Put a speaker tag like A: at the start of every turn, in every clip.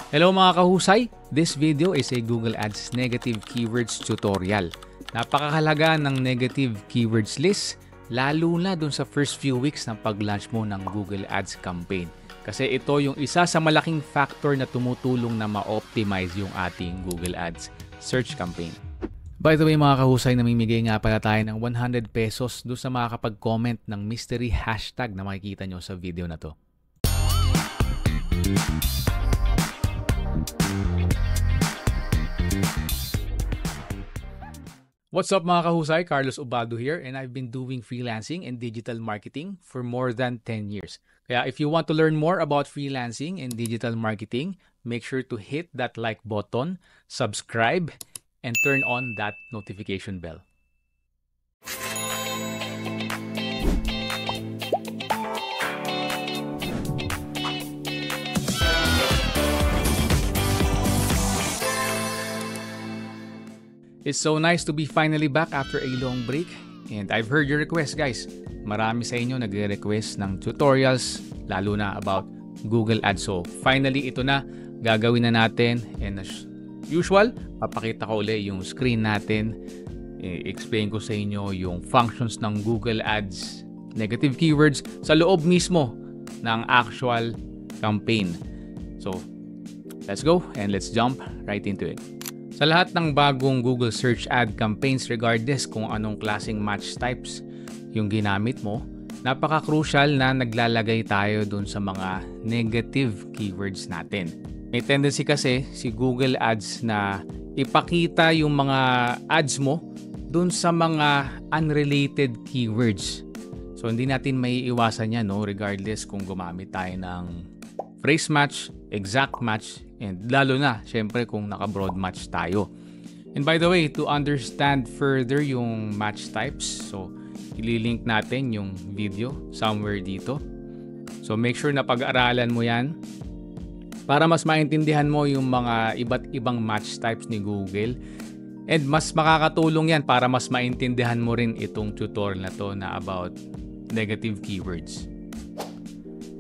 A: Hello mga kahusay! This video is a Google Ads negative keywords tutorial. Napakahalaga ng negative keywords list, lalo na dun sa first few weeks ng pag-launch mo ng Google Ads campaign. Kasi ito yung isa sa malaking factor na tumutulong na ma-optimize yung ating Google Ads search campaign. By the way mga kahusay, namimigay nga pala tayo ng 100 pesos doon sa makakapag-comment ng mystery hashtag na makikita nyo sa video na to. What's up mga kahusay? Carlos Ubaldo here, and I've been doing freelancing and digital marketing for more than 10 years. Kaya if you want to learn more about freelancing and digital marketing, make sure to hit that like button, subscribe, and turn on that notification bell. It's so nice to be finally back after a long break, and I've heard your requests guys. Marami sa inyo nagre-request ng tutorials lalo na about Google Ads. So finally ito na, gagawin na natin, and as usual, papakita ko ulit yung screen natin. I-explain ko sa inyo yung functions ng Google Ads negative keywords sa loob mismo ng actual campaign. So let's go and let's jump right into it. Sa lahat ng bagong Google Search Ad campaigns, regardless kung anong klaseng match types yung ginamit mo, napaka-crucial na naglalagay tayo dun sa mga negative keywords natin. May tendency kasi si Google Ads na ipakita yung mga ads mo dun sa mga unrelated keywords. So hindi natin may iwasan yan, no? Regardless kung gumamit tayo ng phrase match, exact match, and lalo na, syempre, kung naka-broad match tayo. And by the way, to understand further yung match types, so ililink natin yung video somewhere dito. So make sure na pag-aralan mo yan para mas maintindihan mo yung mga iba't ibang match types ni Google. And mas makakatulong yan para mas maintindihan mo rin itong tutorial na to na about negative keywords.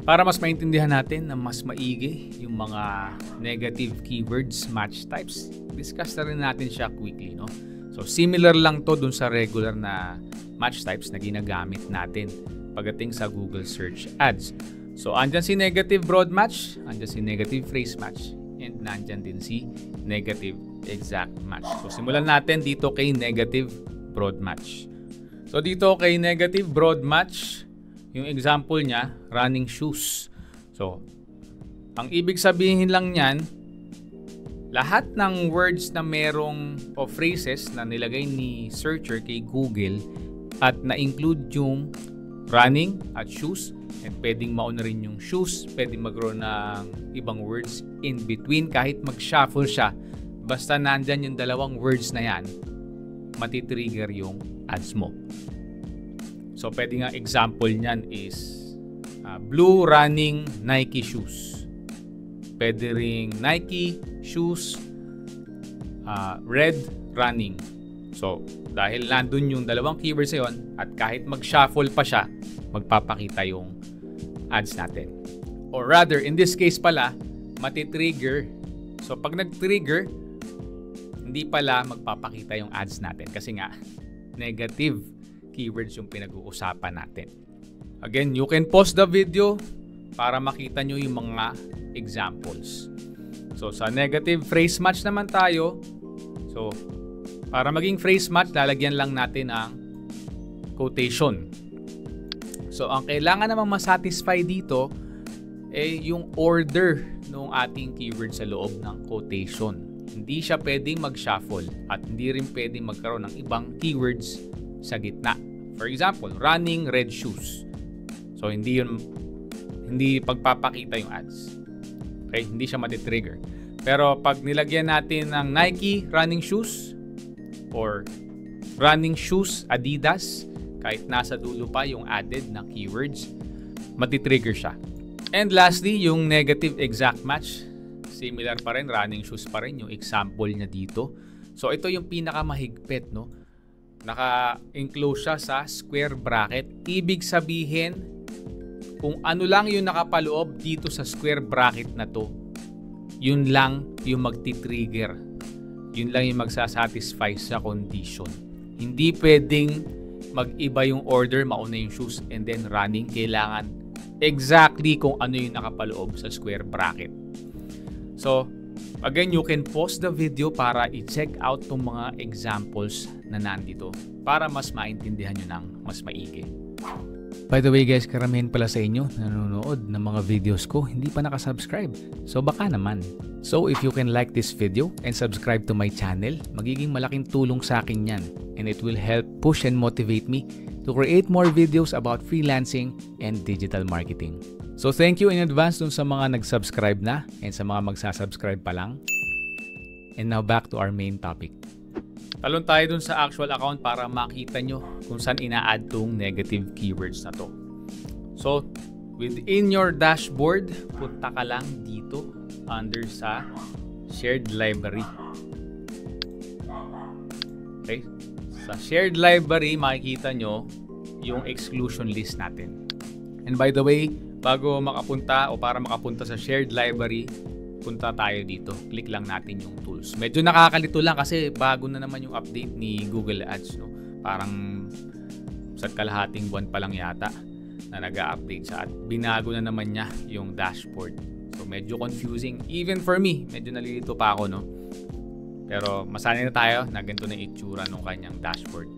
A: Para mas maintindihan natin na mas maigi yung mga negative keywords match types, discuss na rin natin siya quickly, no? So similar lang to dun sa regular na match types na ginagamit natin pagdating sa Google Search Ads. So andyan si negative broad match, andyan si negative phrase match, and nandyan din si negative exact match. So simulan natin dito kay negative broad match. So dito kay negative broad match, yung example niya, running shoes. So, ang ibig sabihin lang niyan, lahat ng words na merong o phrases na nilagay ni searcher kay Google at na-include yung running at shoes, and pwedeng mauna rin yung shoes, pwedeng magkaroon ng ibang words in between, kahit mag-shuffle siya, basta nandyan yung dalawang words na yan, matitrigger yung ads mo. So, pwede nga example niyan is blue running Nike shoes. Pwede ring Nike shoes, red running. So, dahil nandun yung dalawang keywords na yun, at kahit mag-shuffle pa siya, magpapakita yung ads natin. Or rather, in this case pala, matitrigger. So, pag nag-trigger, hindi pala magpapakita yung ads natin. Kasi nga, negative keywords yung pinag-uusapan natin. Again, you can pause the video para makita nyo yung mga examples. So, sa negative phrase match naman tayo. So, para maging phrase match, lalagyan lang natin ang quotation. So, ang kailangan namang masatisfy dito ay yung order ng ating keyword sa loob ng quotation. Hindi siya pwedeng mag-shuffle at hindi rin pwedeng magkaroon ng ibang keywords sa gitna. For example, running red shoes. So, hindi pagpapakita yung ads. Okay? Hindi siya matitrigger. Pero pag nilagyan natin ng Nike running shoes or running shoes Adidas, kahit nasa dulo pa yung added na keywords, matitrigger siya. And lastly, yung negative exact match. Similar pa rin, running shoes pa rin yung example niya dito. So, ito yung pinakamahigpit, no? Naka-enclose siya sa square bracket. Ibig sabihin, kung ano lang yung nakapaloob dito sa square bracket na to, yun lang yung magti-trigger. Yun lang yung magsasatisfy sa condition. Hindi pwedeng mag-iba yung order, mauna yung shoes, and then running. Kailangan exactly kung ano yung nakapaloob sa square bracket. So, again, you can pause the video para i-check out tong mga examples na nandito para mas maintindihan nyo ng mas maigi. By the way guys, karamihan pala sa inyo nanonood ng mga videos ko hindi pa nakasubscribe. So baka naman. So if you can like this video and subscribe to my channel, magiging malaking tulong sa akin yan. And it will help push and motivate me to create more videos about freelancing and digital marketing. So thank you in advance dun sa mga nag-subscribe na and sa mga magsasubscribe pa lang. And now back to our main topic. Talon tayo dun sa actual account para makita nyo kung saan ina-add tong negative keywords na to. So, within your dashboard, punta ka lang dito under sa shared library. Okay? Sa shared library, makikita nyo yung exclusion list natin. And by the way, bago makapunta o para makapunta sa shared library, punta tayo dito. Click lang natin yung tools. Medyo nakakalito lang kasi bago na naman yung update ni Google Ads, no? Parang sa kalahating buwan pa lang yata na nag-a-update siya at binago na naman niya yung dashboard. So medyo confusing even for me. Medyo nalilito pa ako, no? Pero masanay na tayo na ganito na itsura ng kanyang dashboard.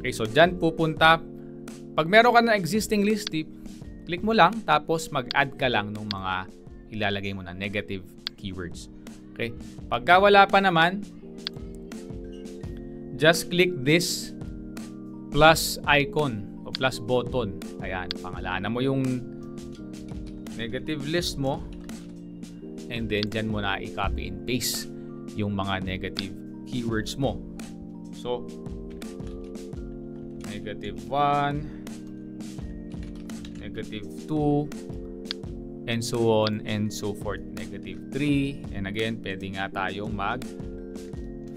A: Okay, so dyan pupunta. Pag meron ka na existing list, click mo lang tapos mag-add ka lang ng mga ilalagay mo na negative keywords. Okay? Pagka wala pa naman, just click this plus icon o plus button. Ayan, pangalanan mo yung negative list mo and then dyan mo na i-copy and paste yung mga negative keywords mo. So, negative 1, negative 2, and so on and so forth. Negative 3. And again, pwede nga tayong mag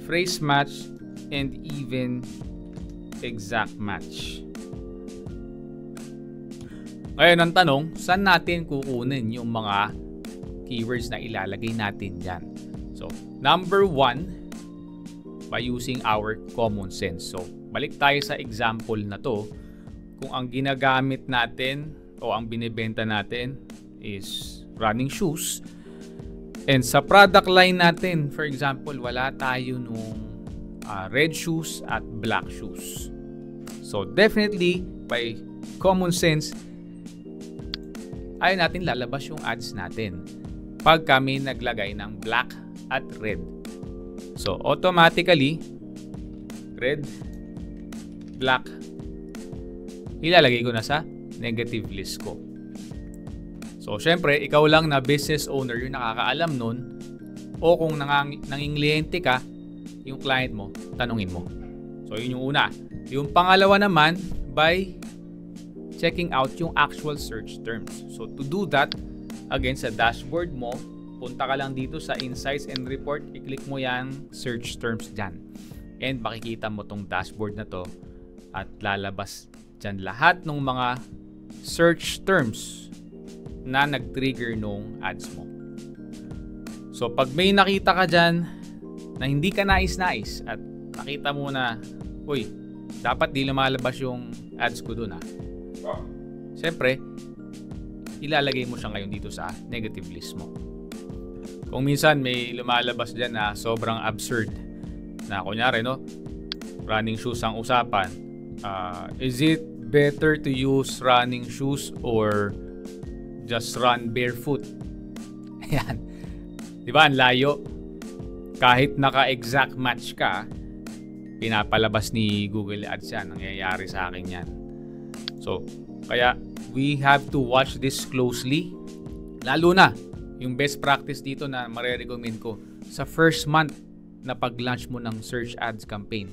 A: phrase match and even exact match. Ngayon ang tanong, saan natin kukunin yung mga keywords na ilalagay natin dyan? So, number 1, by using our common sense. So, balik tayo sa example na to. Kung ang ginagamit natin o ang binibenta natin is running shoes, and sa product line natin, for example, wala tayo nung red shoes at black shoes. So definitely by common sense, ayaw natin lalabas yung ads natin pag kami naglagay ng black at red. So automatically, red, black, ilalagay ko na sa negative list ko. So, syempre, ikaw lang na business owner yung nakakaalam nun, o kung nangingliyente ka, yung client mo, tanungin mo. So, yun yung una. Yung pangalawa naman, by checking out yung actual search terms. So, to do that, again, sa dashboard mo, punta ka lang dito sa Insights and Report, i-click mo yung search terms dyan. And makikita mo tong dashboard na to at lalabas dyan lahat ng mga search terms na nag-trigger nung ads mo. So, pag may nakita ka dyan na hindi ka nais-nais at nakita mo na, uy, dapat di lumalabas yung ads ko dun, siyempre, ilalagay mo siya ngayon dito sa negative list mo. Kung minsan may lumalabas dyan na sobrang absurd, na kunyari, no, running shoes ang usapan, is it better to use running shoes or just run barefoot? Ayan. Diba? Ang layo. Kahit naka-exact match ka, pinapalabas ni Google Ads yan. Nangyayari sa akin yan. So, kaya we have to watch this closely. Lalo na, yung best practice dito na marirecommend ko, sa first month na pag-launch mo ng search ads campaign,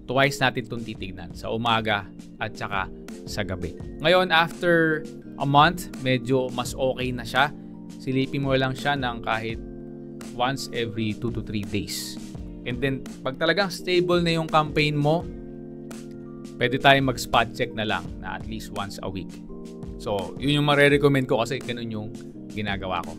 A: twice natin itong titignan. Sa umaga at saka sa gabi. Ngayon, after a month, medyo mas okay na siya. Silipin mo lang siya ng kahit once every 2 to 3 days. And then, pag talagang stable na yung campaign mo, pwede tayong mag-spot check na lang na at least once a week. So, yun yung marirecommend ko kasi ganun yung ginagawa ko.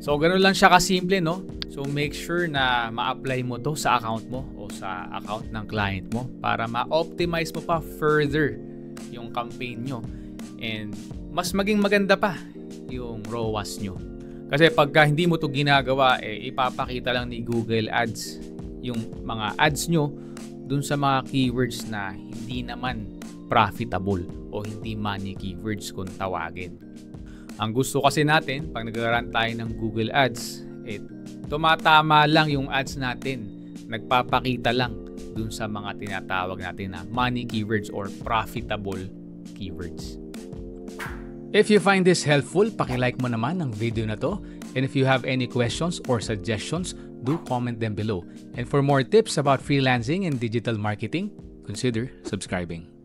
A: So, ganun lang siya kasimple, no? So, make sure na ma-apply mo to sa account mo o sa account ng client mo para ma-optimize mo pa further yung campaign nyo. And mas maging maganda pa yung ROAS nyo. Kasi pagka hindi mo to ginagawa, ipapakita lang ni Google Ads yung mga ads nyo dun sa mga keywords na hindi naman profitable o hindi money keywords kung tawagin. Ang gusto kasi natin, pag nag-run tayo ng Google Ads, tumatama lang yung ads natin. Nagpapakita lang dun sa mga tinatawag natin na money keywords or profitable keywords. If you find this helpful, paki-like mo naman ang video na to. And if you have any questions or suggestions, do comment them below. And for more tips about freelancing and digital marketing, consider subscribing.